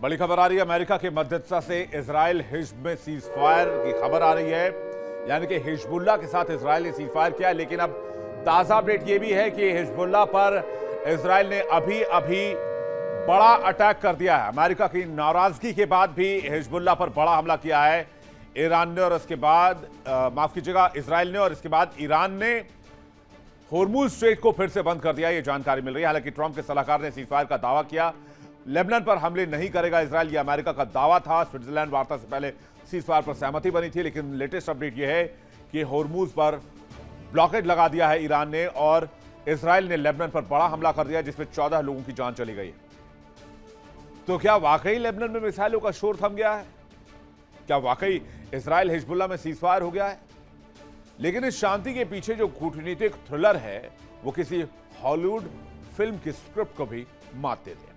बड़ी खबर आ रही है अमेरिका के मध्यस्थता से इजराइल हिज्ब में सीज फायर की खबर आ रही है, यानी कि हिजबुल्लाह के साथ इजराइल ने सीज फायर किया। लेकिन अब ताजा अपडेट यह भी है कि हिजबुल्लाह पर इजराइल ने अभी अभी बड़ा अटैक कर दिया है। अमेरिका की नाराजगी के बाद भी हिजबुल्लाह पर बड़ा हमला किया है ईरान ने, और इसके बाद माफ कीजिएगा इजराइल ने, और इसके बाद ईरान ने होर्मुज स्ट्रेट को फिर से बंद कर दिया। यह जानकारी मिल रही है। हालांकि ट्रंप के सलाहकार ने सीज फायर का दावा किया, लेबनान पर हमले नहीं करेगा इजराइल, यह अमेरिका का दावा था। स्विट्जरलैंड वार्ता से पहले सीज फायर पर सहमति बनी थी, लेकिन लेटेस्ट अपडेट यह है कि होर्मुज पर ब्लॉकेड लगा दिया है ईरान ने, और इजराइल ने लेबनान पर बड़ा हमला कर दिया जिसमें 14 लोगों की जान चली गई है। तो क्या वाकई लेबनान में मिसाइलों का शोर थम गया है? क्या वाकई इजराइल हिजबुल्लाह में सीज फायर हो गया है? लेकिन इस शांति के पीछे जो कूटनीतिक थ्रिलर है वो किसी हॉलीवुड फिल्म की स्क्रिप्ट को भी मात देते हैं।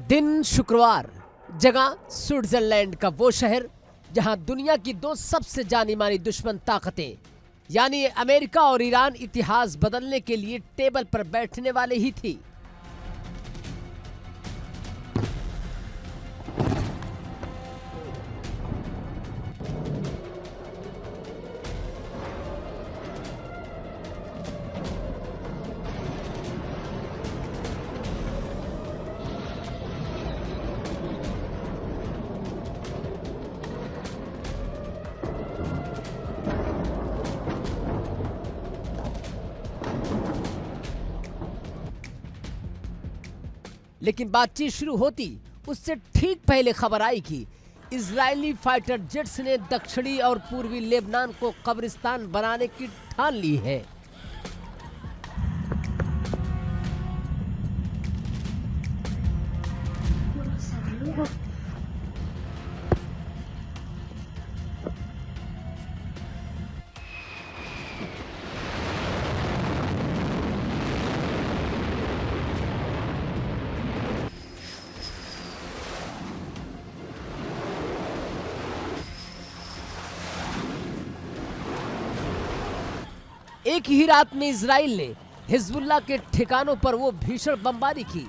दिन शुक्रवार, जगह स्विट्जरलैंड का वो शहर जहां दुनिया की दो सबसे जानी मानी दुश्मन ताकतें यानी अमेरिका और ईरान इतिहास बदलने के लिए टेबल पर बैठने वाले ही थी। लेकिन बातचीत शुरू होती उससे ठीक पहले खबर आई कि इजरायली फाइटर जेट्स ने दक्षिणी और पूर्वी लेबनान को कब्रिस्तान बनाने की ठान ली है। एक ही रात में इजराइल ने हिजबुल्लाह के ठिकानों पर वो भीषण बमबारी की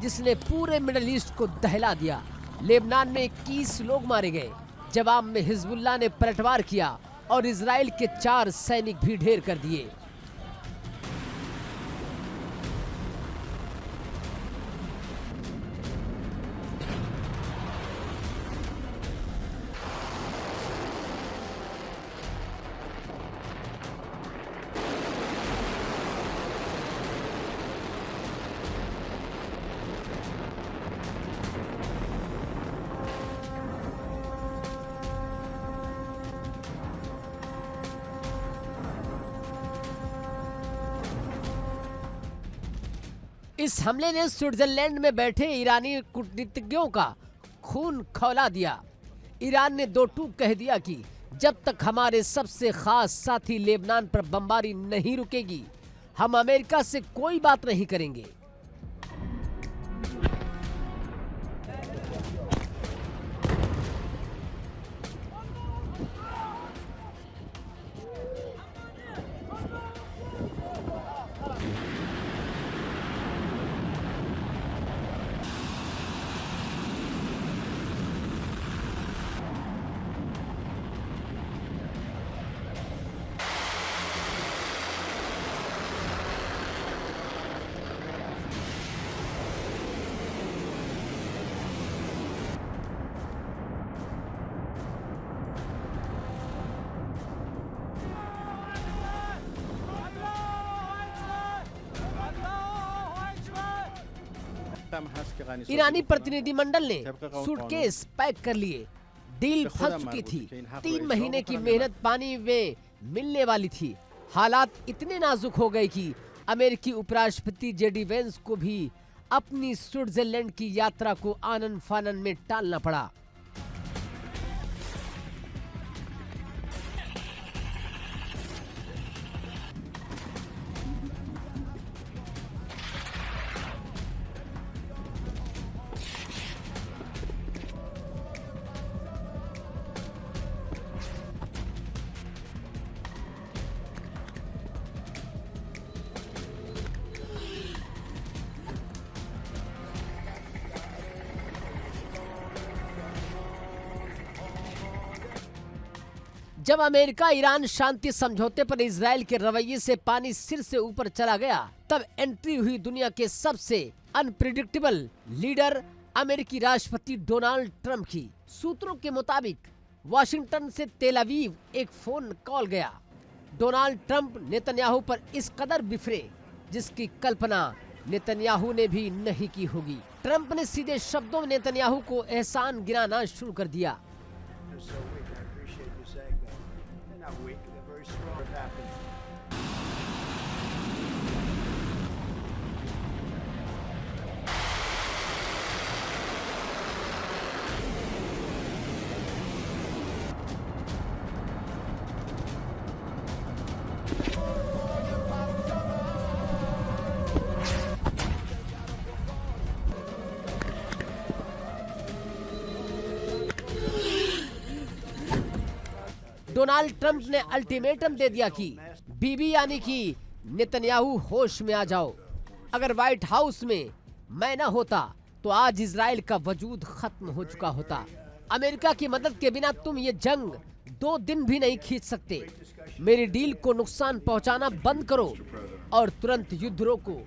जिसने पूरे मिडिल ईस्ट को दहला दिया। लेबनान में 21 लोग मारे गए। जवाब में हिजबुल्लाह ने पलटवार किया और इजराइल के 4 सैनिक भी ढेर कर दिए। इस हमले ने स्विट्जरलैंड में बैठे ईरानी कूटनीतिज्ञों का खून खौला दिया। ईरान ने दो टूक कह दिया कि जब तक हमारे सबसे खास साथी लेबनान पर बमबारी नहीं रुकेगी, हम अमेरिका से कोई बात नहीं करेंगे। ईरानी प्रतिनिधिमंडल ने सूटकेस पैक कर लिए। डील फंस चुकी थी। 3 महीने की मेहनत पानी में मिलने वाली थी। हालात इतने नाजुक हो गए कि अमेरिकी उपराष्ट्रपति जेडी वेंस को भी अपनी स्विट्जरलैंड की यात्रा को आनन फानन में टालना पड़ा। जब अमेरिका ईरान शांति समझौते पर इजराइल के रवैये से पानी सिर से ऊपर चला गया, तब एंट्री हुई दुनिया के सबसे अनप्रिडिक्टेबल लीडर अमेरिकी राष्ट्रपति डोनाल्ड ट्रंप की। सूत्रों के मुताबिक वाशिंगटन से तेल अवीव एक फोन कॉल गया। डोनाल्ड ट्रंप नेतन्याहू पर इस कदर बिफरे जिसकी कल्पना नेतन्याहू ने भी नहीं की होगी। ट्रंप ने सीधे शब्दों में नेतन्याहू को एहसान गिनाना शुरू कर दिया। डोनाल्ड ट्रंप ने अल्टीमेटम दे दिया कि बीबी यानी कि नेतन्याहू होश में आ जाओ। अगर व्हाइट हाउस में मैं न होता तो आज इजराइल का वजूद खत्म हो चुका होता। अमेरिका की मदद के बिना तुम ये जंग 2 दिन भी नहीं खींच सकते। मेरी डील को नुकसान पहुंचाना बंद करो और तुरंत युद्ध रोको।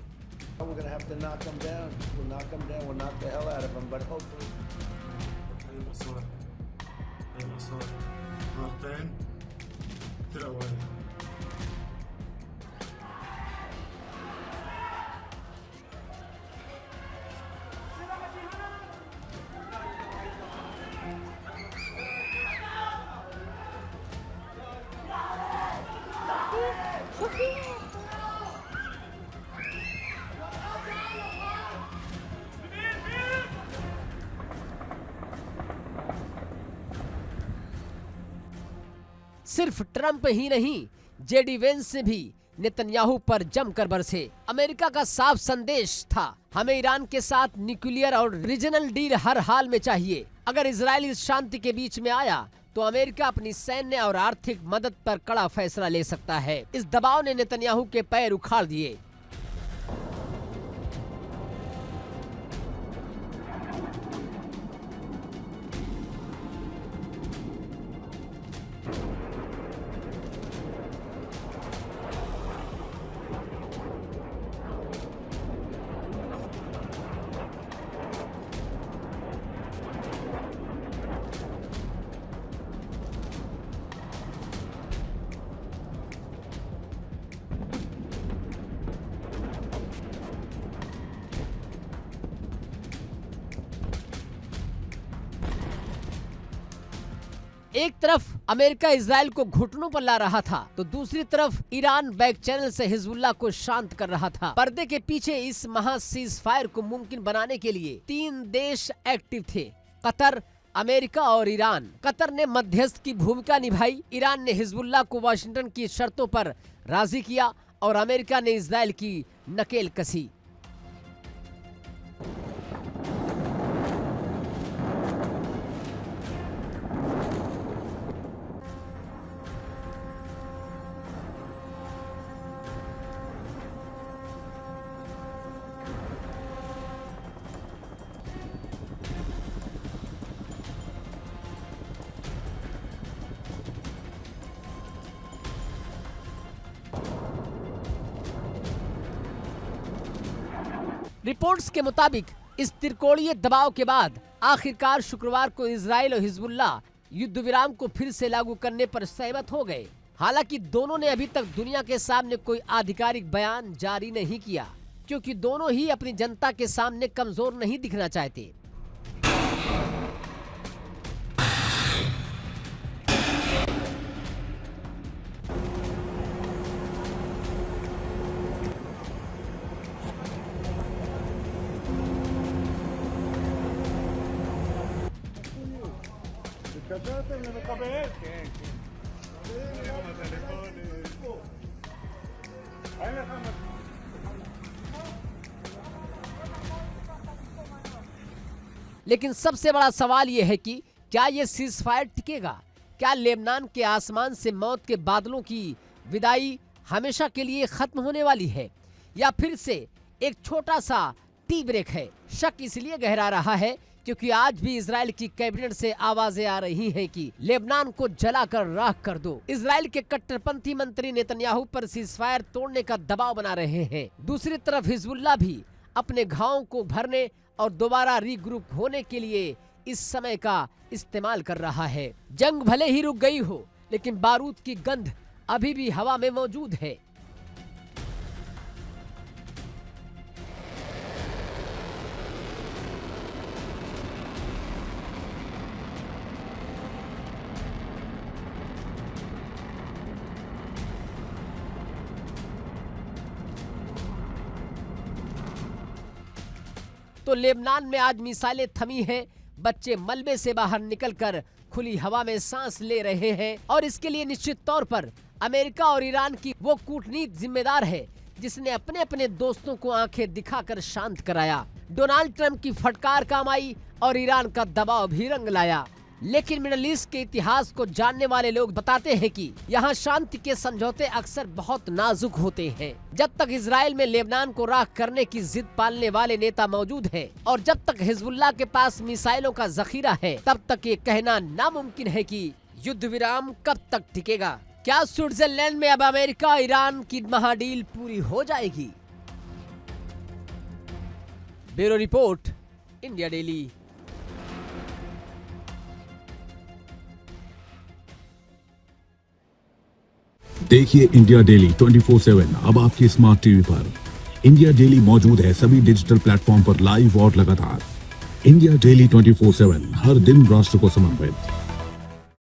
सिर्फ ट्रंप ही नहीं, जेडी वेंस से भी नेतन्याहू पर जमकर बरसे। अमेरिका का साफ संदेश था, हमें ईरान के साथ न्यूक्लियर और रीजनल डील हर हाल में चाहिए। अगर इजराइल इस शांति के बीच में आया तो अमेरिका अपनी सैन्य और आर्थिक मदद पर कड़ा फैसला ले सकता है। इस दबाव ने नेतन्याहू के पैर उखाड़ दिए। एक तरफ अमेरिका इजराइल को घुटनों पर ला रहा था तो दूसरी तरफ ईरान बैक चैनल से हिजबुल्लाह को शांत कर रहा था। पर्दे के पीछे इस महा सीज फायर को मुमकिन बनाने के लिए 3 देश एक्टिव थे, कतर, अमेरिका और ईरान। कतर ने मध्यस्थ की भूमिका निभाई, ईरान ने हिजबुल्लाह को वाशिंगटन की शर्तों पर राजी किया और अमेरिका ने इजराइल की नकेल कसी। रिपोर्ट्स के मुताबिक इस त्रिकोणीय दबाव के बाद आखिरकार शुक्रवार को इजराइल और हिजबुल्लाह युद्ध विराम को फिर से लागू करने पर सहमत हो गए। हालांकि दोनों ने अभी तक दुनिया के सामने कोई आधिकारिक बयान जारी नहीं किया, क्योंकि दोनों ही अपनी जनता के सामने कमजोर नहीं दिखना चाहते। लेकिन सबसे बड़ा सवाल यह है कि क्या ये सीज फायर टिकेगा? क्या लेबनान के आसमान से मौत के बादलों की विदाई हमेशा के लिए खत्म होने वाली है, या फिर से एक छोटा सा टी ब्रेक है? शक इसलिए गहरा रहा है क्योंकि आज भी इजराइल की कैबिनेट से आवाजें आ रही हैं कि लेबनान को जलाकर राख कर दो। इजराइल के कट्टरपंथी मंत्री नेतन्याहू पर सीजफायर तोड़ने का दबाव बना रहे हैं। दूसरी तरफ हिजबुल्लाह भी अपने घावों को भरने और दोबारा रीग्रुप होने के लिए इस समय का इस्तेमाल कर रहा है। जंग भले ही रुक गई हो, लेकिन बारूद की गंध अभी भी हवा में मौजूद है। तो लेबनान में आज मिसाइलें थमी हैं, बच्चे मलबे से बाहर निकलकर खुली हवा में सांस ले रहे हैं और इसके लिए निश्चित तौर पर अमेरिका और ईरान की वो कूटनीति जिम्मेदार है जिसने अपने अपने दोस्तों को आंखें दिखाकर शांत कराया। डोनाल्ड ट्रंप की फटकार काम आई और ईरान का दबाव भी रंग लाया। लेकिन मिडल ईस्ट के इतिहास को जानने वाले लोग बताते हैं कि यहाँ शांति के समझौते अक्सर बहुत नाजुक होते हैं। जब तक इजराइल में लेबनान को राख करने की जिद पालने वाले नेता मौजूद हैं और जब तक हिजबुल्लाह के पास मिसाइलों का जखीरा है, तब तक ये कहना नामुमकिन है कि युद्ध विराम कब तक टिकेगा। क्या स्विट्जरलैंड में अब अमेरिका और ईरान की महाडील पूरी हो जाएगी? Bureau report, India daily. देखिए इंडिया डेली 24/7 अब आपकी स्मार्ट टीवी पर। इंडिया डेली मौजूद है सभी डिजिटल प्लेटफॉर्म पर लाइव और लगातार। इंडिया डेली 24/7 हर दिन राष्ट्र को समर्पित।